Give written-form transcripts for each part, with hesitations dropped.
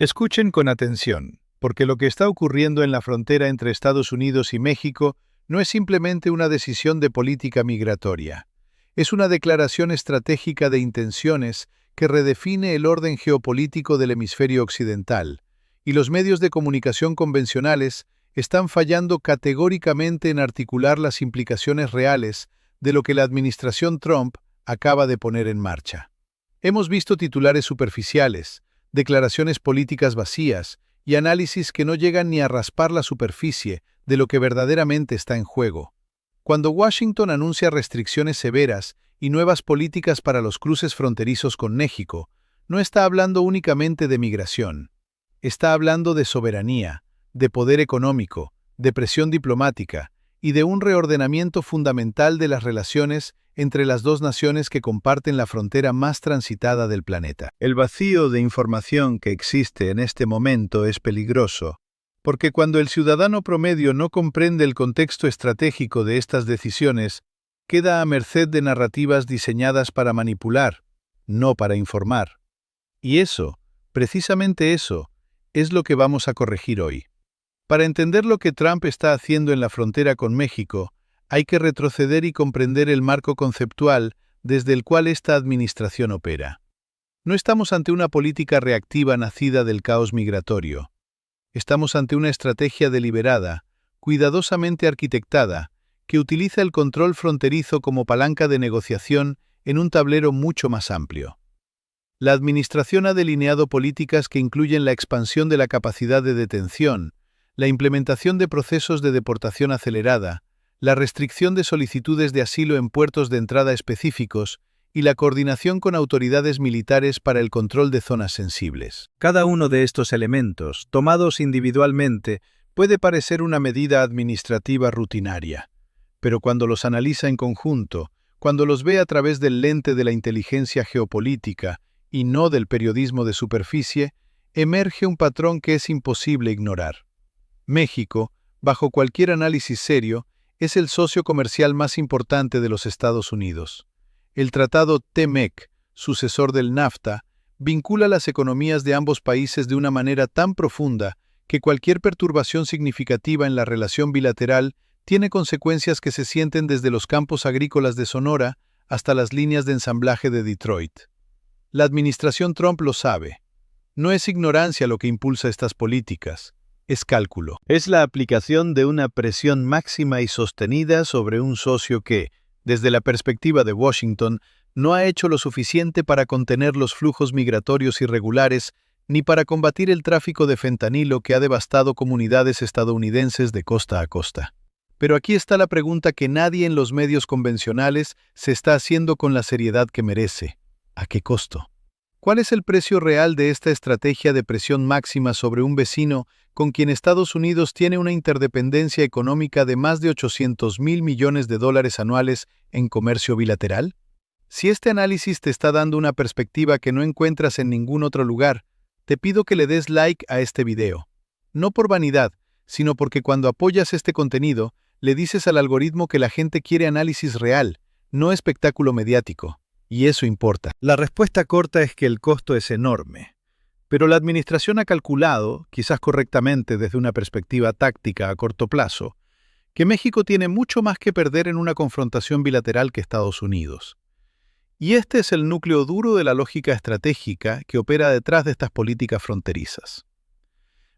Escuchen con atención, porque lo que está ocurriendo en la frontera entre Estados Unidos y México no es simplemente una decisión de política migratoria. Es una declaración estratégica de intenciones que redefine el orden geopolítico del hemisferio occidental, y los medios de comunicación convencionales están fallando categóricamente en articular las implicaciones reales de lo que la administración Trump acaba de poner en marcha. Hemos visto titulares superficiales, declaraciones políticas vacías y análisis que no llegan ni a raspar la superficie de lo que verdaderamente está en juego. Cuando Washington anuncia restricciones severas y nuevas políticas para los cruces fronterizos con México, no está hablando únicamente de migración. Está hablando de soberanía, de poder económico, de presión diplomática y de un reordenamiento fundamental de las relaciones entre las dos naciones que comparten la frontera más transitada del planeta. El vacío de información que existe en este momento es peligroso, porque cuando el ciudadano promedio no comprende el contexto estratégico de estas decisiones, queda a merced de narrativas diseñadas para manipular, no para informar. Y eso, precisamente eso, es lo que vamos a corregir hoy. Para entender lo que Trump está haciendo en la frontera con México, hay que retroceder y comprender el marco conceptual desde el cual esta administración opera. No estamos ante una política reactiva nacida del caos migratorio. Estamos ante una estrategia deliberada, cuidadosamente arquitectada, que utiliza el control fronterizo como palanca de negociación en un tablero mucho más amplio. La administración ha delineado políticas que incluyen la expansión de la capacidad de detención, la implementación de procesos de deportación acelerada, la restricción de solicitudes de asilo en puertos de entrada específicos y la coordinación con autoridades militares para el control de zonas sensibles. Cada uno de estos elementos, tomados individualmente, puede parecer una medida administrativa rutinaria, pero cuando los analiza en conjunto, cuando los ve a través del lente de la inteligencia geopolítica y no del periodismo de superficie, emerge un patrón que es imposible ignorar. México, bajo cualquier análisis serio, es el socio comercial más importante de los Estados Unidos. El tratado TMEC, sucesor del NAFTA, vincula las economías de ambos países de una manera tan profunda que cualquier perturbación significativa en la relación bilateral tiene consecuencias que se sienten desde los campos agrícolas de Sonora hasta las líneas de ensamblaje de Detroit. La administración Trump lo sabe. No es ignorancia lo que impulsa estas políticas. Es cálculo. Es la aplicación de una presión máxima y sostenida sobre un socio que, desde la perspectiva de Washington, no ha hecho lo suficiente para contener los flujos migratorios irregulares ni para combatir el tráfico de fentanilo que ha devastado comunidades estadounidenses de costa a costa. Pero aquí está la pregunta que nadie en los medios convencionales se está haciendo con la seriedad que merece. ¿A qué costo? ¿Cuál es el precio real de esta estrategia de presión máxima sobre un vecino con quien Estados Unidos tiene una interdependencia económica de más de $800.000 millones anuales en comercio bilateral? Si este análisis te está dando una perspectiva que no encuentras en ningún otro lugar, te pido que le des like a este video. No por vanidad, sino porque cuando apoyas este contenido, le dices al algoritmo que la gente quiere análisis real, no espectáculo mediático. Y eso importa. La respuesta corta es que el costo es enorme. Pero la administración ha calculado, quizás correctamente desde una perspectiva táctica a corto plazo, que México tiene mucho más que perder en una confrontación bilateral que Estados Unidos. Y este es el núcleo duro de la lógica estratégica que opera detrás de estas políticas fronterizas.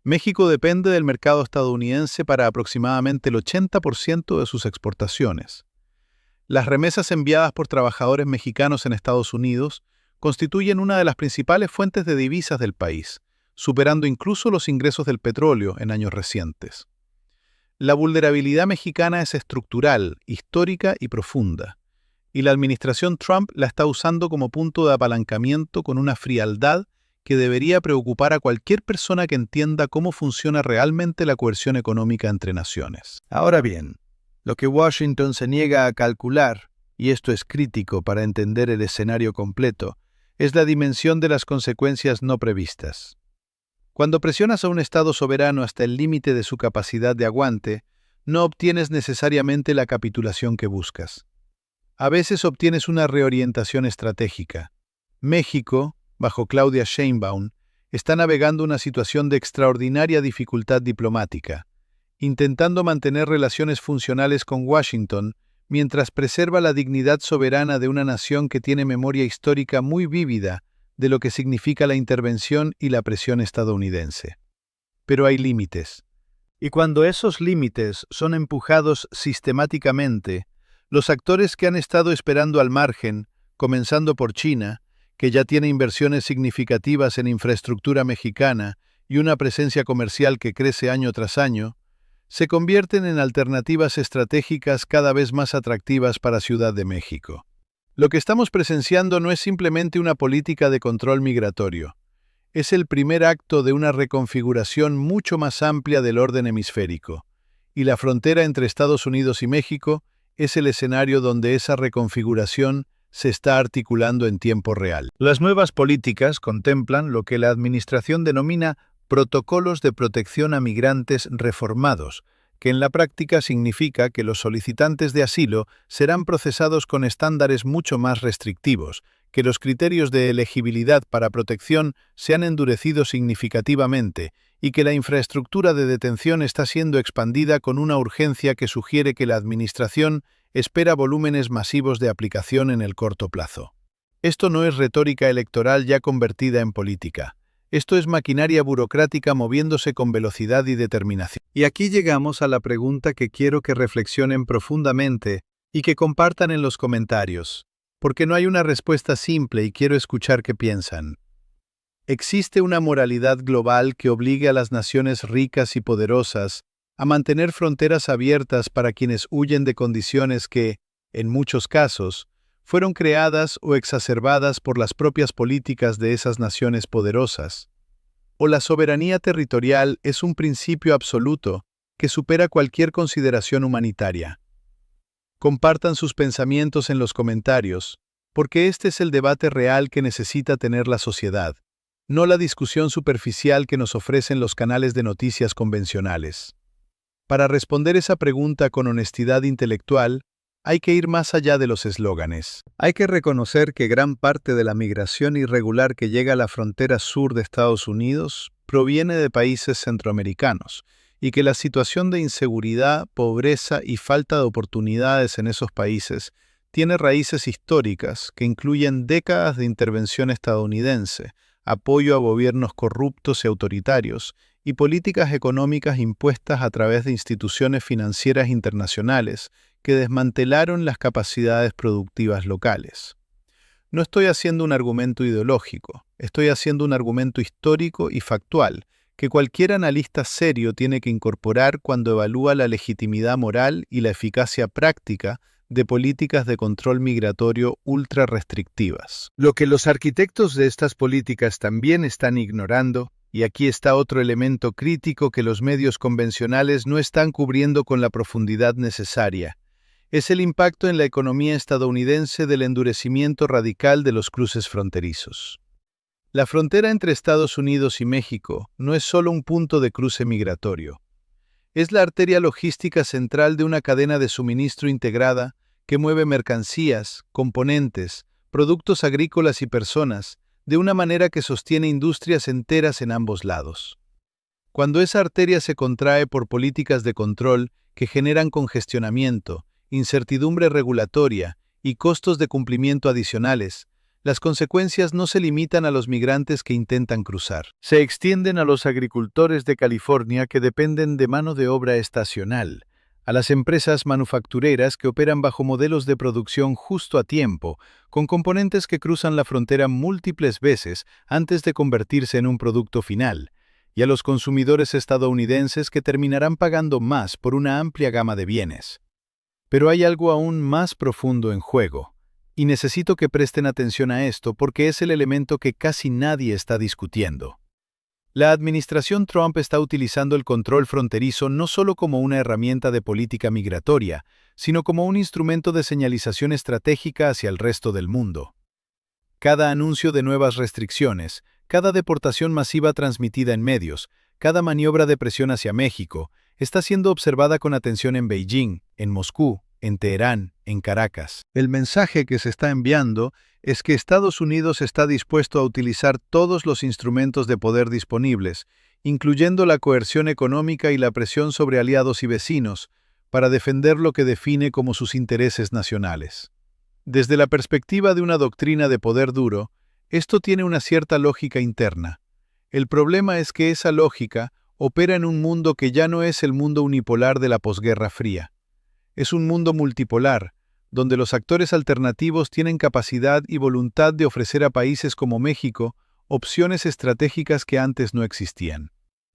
México depende del mercado estadounidense para aproximadamente el 80% de sus exportaciones. Las remesas enviadas por trabajadores mexicanos en Estados Unidos constituyen una de las principales fuentes de divisas del país, superando incluso los ingresos del petróleo en años recientes. La vulnerabilidad mexicana es estructural, histórica y profunda, y la administración Trump la está usando como punto de apalancamiento con una frialdad que debería preocupar a cualquier persona que entienda cómo funciona realmente la coerción económica entre naciones. Ahora bien, lo que Washington se niega a calcular, y esto es crítico para entender el escenario completo, es la dimensión de las consecuencias no previstas. Cuando presionas a un Estado soberano hasta el límite de su capacidad de aguante, no obtienes necesariamente la capitulación que buscas. A veces obtienes una reorientación estratégica. México, bajo Claudia Sheinbaum, está navegando una situación de extraordinaria dificultad diplomática, intentando mantener relaciones funcionales con Washington mientras preserva la dignidad soberana de una nación que tiene memoria histórica muy vívida de lo que significa la intervención y la presión estadounidense. Pero hay límites. Y cuando esos límites son empujados sistemáticamente, los actores que han estado esperando al margen, comenzando por China, que ya tiene inversiones significativas en infraestructura mexicana y una presencia comercial que crece año tras año, se convierten en alternativas estratégicas cada vez más atractivas para Ciudad de México. Lo que estamos presenciando no es simplemente una política de control migratorio, es el primer acto de una reconfiguración mucho más amplia del orden hemisférico, y la frontera entre Estados Unidos y México es el escenario donde esa reconfiguración se está articulando en tiempo real. Las nuevas políticas contemplan lo que la Administración denomina protocolos de protección a migrantes reformados, que en la práctica significa que los solicitantes de asilo serán procesados con estándares mucho más restrictivos, que los criterios de elegibilidad para protección se han endurecido significativamente y que la infraestructura de detención está siendo expandida con una urgencia que sugiere que la Administración espera volúmenes masivos de aplicación en el corto plazo. Esto no es retórica electoral ya convertida en política. Esto es maquinaria burocrática moviéndose con velocidad y determinación. Y aquí llegamos a la pregunta que quiero que reflexionen profundamente y que compartan en los comentarios, porque no hay una respuesta simple y quiero escuchar qué piensan. ¿Existe una moralidad global que obligue a las naciones ricas y poderosas a mantener fronteras abiertas para quienes huyen de condiciones que, en muchos casos, fueron creadas o exacerbadas por las propias políticas de esas naciones poderosas? ¿O la soberanía territorial es un principio absoluto que supera cualquier consideración humanitaria? Compartan sus pensamientos en los comentarios, porque este es el debate real que necesita tener la sociedad, no la discusión superficial que nos ofrecen los canales de noticias convencionales. Para responder esa pregunta con honestidad intelectual, hay que ir más allá de los eslóganes. Hay que reconocer que gran parte de la migración irregular que llega a la frontera sur de Estados Unidos proviene de países centroamericanos, y que la situación de inseguridad, pobreza y falta de oportunidades en esos países tiene raíces históricas que incluyen décadas de intervención estadounidense, apoyo a gobiernos corruptos y autoritarios, y políticas económicas impuestas a través de instituciones financieras internacionales que desmantelaron las capacidades productivas locales. No estoy haciendo un argumento ideológico, estoy haciendo un argumento histórico y factual que cualquier analista serio tiene que incorporar cuando evalúa la legitimidad moral y la eficacia práctica de políticas de control migratorio ultra restrictivas. Lo que los arquitectos de estas políticas también están ignorando, y aquí está otro elemento crítico que los medios convencionales no están cubriendo con la profundidad necesaria, es el impacto en la economía estadounidense del endurecimiento radical de los cruces fronterizos. La frontera entre Estados Unidos y México no es solo un punto de cruce migratorio. Es la arteria logística central de una cadena de suministro integrada que mueve mercancías, componentes, productos agrícolas y personas de una manera que sostiene industrias enteras en ambos lados. Cuando esa arteria se contrae por políticas de control que generan congestionamiento, incertidumbre regulatoria y costos de cumplimiento adicionales, las consecuencias no se limitan a los migrantes que intentan cruzar. Se extienden a los agricultores de California que dependen de mano de obra estacional, a las empresas manufactureras que operan bajo modelos de producción justo a tiempo, con componentes que cruzan la frontera múltiples veces antes de convertirse en un producto final, y a los consumidores estadounidenses que terminarán pagando más por una amplia gama de bienes. Pero hay algo aún más profundo en juego, y necesito que presten atención a esto porque es el elemento que casi nadie está discutiendo. La administración Trump está utilizando el control fronterizo no solo como una herramienta de política migratoria, sino como un instrumento de señalización estratégica hacia el resto del mundo. Cada anuncio de nuevas restricciones, cada deportación masiva transmitida en medios, cada maniobra de presión hacia México, está siendo observada con atención en Beijing, en Moscú, en Teherán, en Caracas. El mensaje que se está enviando es que Estados Unidos está dispuesto a utilizar todos los instrumentos de poder disponibles, incluyendo la coerción económica y la presión sobre aliados y vecinos, para defender lo que define como sus intereses nacionales. Desde la perspectiva de una doctrina de poder duro, esto tiene una cierta lógica interna. El problema es que esa lógica opera en un mundo que ya no es el mundo unipolar de la posguerra fría. Es un mundo multipolar, donde los actores alternativos tienen capacidad y voluntad de ofrecer a países como México opciones estratégicas que antes no existían.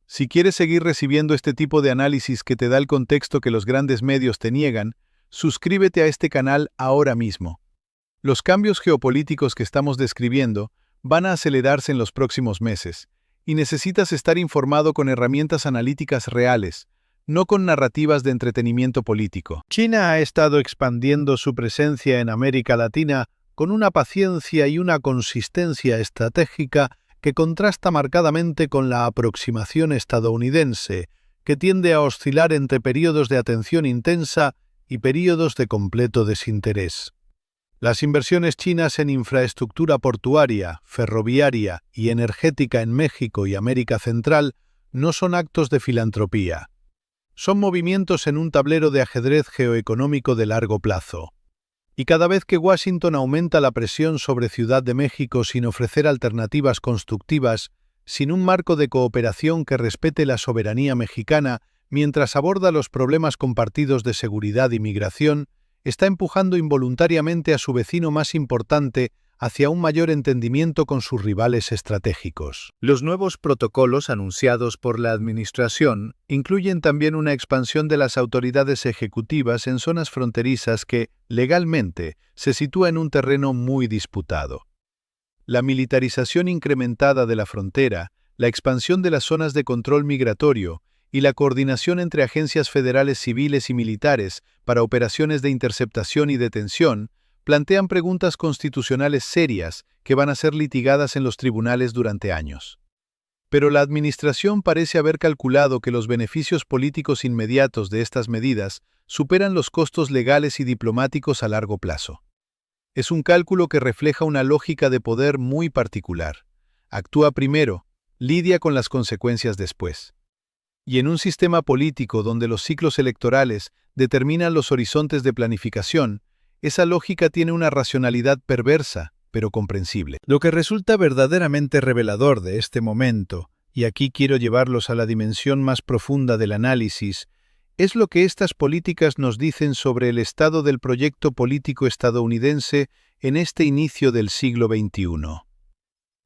Si quieres seguir recibiendo este tipo de análisis que te da el contexto que los grandes medios te niegan, suscríbete a este canal ahora mismo. Los cambios geopolíticos que estamos describiendo van a acelerarse en los próximos meses, y necesitas estar informado con herramientas analíticas reales, no con narrativas de entretenimiento político. China ha estado expandiendo su presencia en América Latina con una paciencia y una consistencia estratégica que contrasta marcadamente con la aproximación estadounidense, que tiende a oscilar entre periodos de atención intensa y periodos de completo desinterés. Las inversiones chinas en infraestructura portuaria, ferroviaria y energética en México y América Central no son actos de filantropía. Son movimientos en un tablero de ajedrez geoeconómico de largo plazo. Y cada vez que Washington aumenta la presión sobre Ciudad de México sin ofrecer alternativas constructivas, sin un marco de cooperación que respete la soberanía mexicana mientras aborda los problemas compartidos de seguridad y migración, está empujando involuntariamente a su vecino más importante hacia un mayor entendimiento con sus rivales estratégicos. Los nuevos protocolos anunciados por la administración incluyen también una expansión de las autoridades ejecutivas en zonas fronterizas que, legalmente, se sitúa en un terreno muy disputado. La militarización incrementada de la frontera, la expansión de las zonas de control migratorio y la coordinación entre agencias federales civiles y militares para operaciones de interceptación y detención plantean preguntas constitucionales serias que van a ser litigadas en los tribunales durante años. Pero la administración parece haber calculado que los beneficios políticos inmediatos de estas medidas superan los costos legales y diplomáticos a largo plazo. Es un cálculo que refleja una lógica de poder muy particular. Actúa primero, lidia con las consecuencias después. Y en un sistema político donde los ciclos electorales determinan los horizontes de planificación, esa lógica tiene una racionalidad perversa, pero comprensible. Lo que resulta verdaderamente revelador de este momento, y aquí quiero llevarlos a la dimensión más profunda del análisis, es lo que estas políticas nos dicen sobre el estado del proyecto político estadounidense en este inicio del siglo XXI.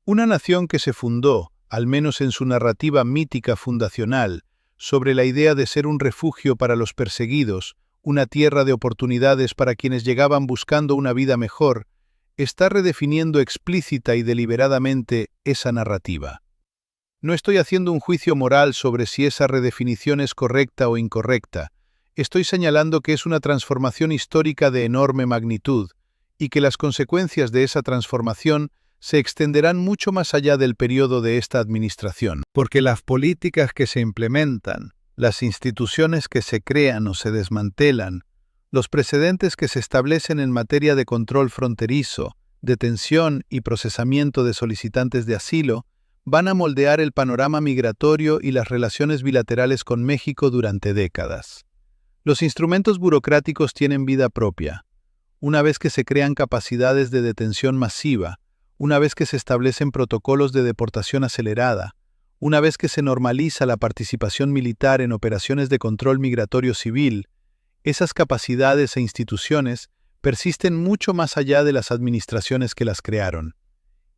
Una nación que se fundó, al menos en su narrativa mítica fundacional, sobre la idea de ser un refugio para los perseguidos, una tierra de oportunidades para quienes llegaban buscando una vida mejor, está redefiniendo explícita y deliberadamente esa narrativa. No estoy haciendo un juicio moral sobre si esa redefinición es correcta o incorrecta. Estoy señalando que es una transformación histórica de enorme magnitud y que las consecuencias de esa transformación se extenderán mucho más allá del periodo de esta administración. Porque las políticas que se implementan, las instituciones que se crean o se desmantelan, los precedentes que se establecen en materia de control fronterizo, detención y procesamiento de solicitantes de asilo, van a moldear el panorama migratorio y las relaciones bilaterales con México durante décadas. Los instrumentos burocráticos tienen vida propia. Una vez que se crean capacidades de detención masiva, una vez que se establecen protocolos de deportación acelerada, una vez que se normaliza la participación militar en operaciones de control migratorio civil, esas capacidades e instituciones persisten mucho más allá de las administraciones que las crearon.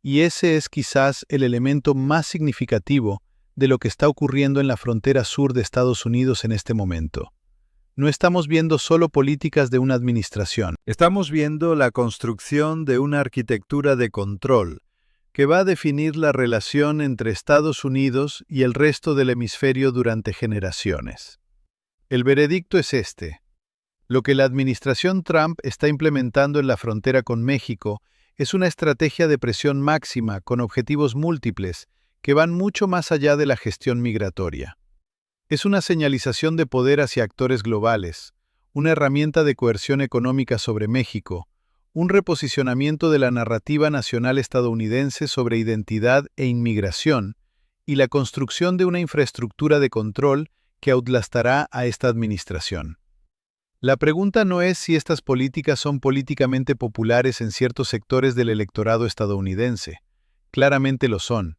Y ese es quizás el elemento más significativo de lo que está ocurriendo en la frontera sur de Estados Unidos en este momento. No estamos viendo solo políticas de una administración. Estamos viendo la construcción de una arquitectura de control que va a definir la relación entre Estados Unidos y el resto del hemisferio durante generaciones. El veredicto es este. Lo que la administración Trump está implementando en la frontera con México es una estrategia de presión máxima con objetivos múltiples que van mucho más allá de la gestión migratoria. Es una señalización de poder hacia actores globales, una herramienta de coerción económica sobre México, un reposicionamiento de la narrativa nacional estadounidense sobre identidad e inmigración y la construcción de una infraestructura de control que outlastará a esta administración. La pregunta no es si estas políticas son políticamente populares en ciertos sectores del electorado estadounidense. Claramente lo son.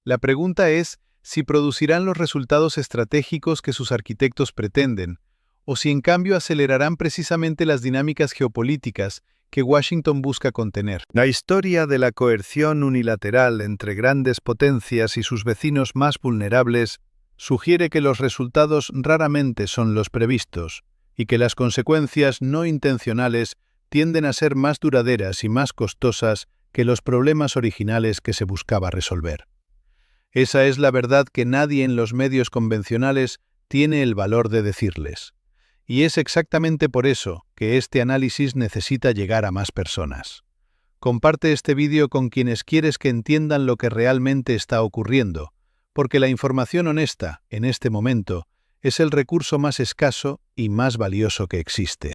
La pregunta es si producirán los resultados estratégicos que sus arquitectos pretenden, o si en cambio acelerarán precisamente las dinámicas geopolíticas que Washington busca contener. La historia de la coerción unilateral entre grandes potencias y sus vecinos más vulnerables sugiere que los resultados raramente son los previstos y que las consecuencias no intencionales tienden a ser más duraderas y más costosas que los problemas originales que se buscaba resolver. Esa es la verdad que nadie en los medios convencionales tiene el valor de decirles. Y es exactamente por eso que este análisis necesita llegar a más personas. Comparte este vídeo con quienes quieres que entiendan lo que realmente está ocurriendo, porque la información honesta, en este momento, es el recurso más escaso y más valioso que existe.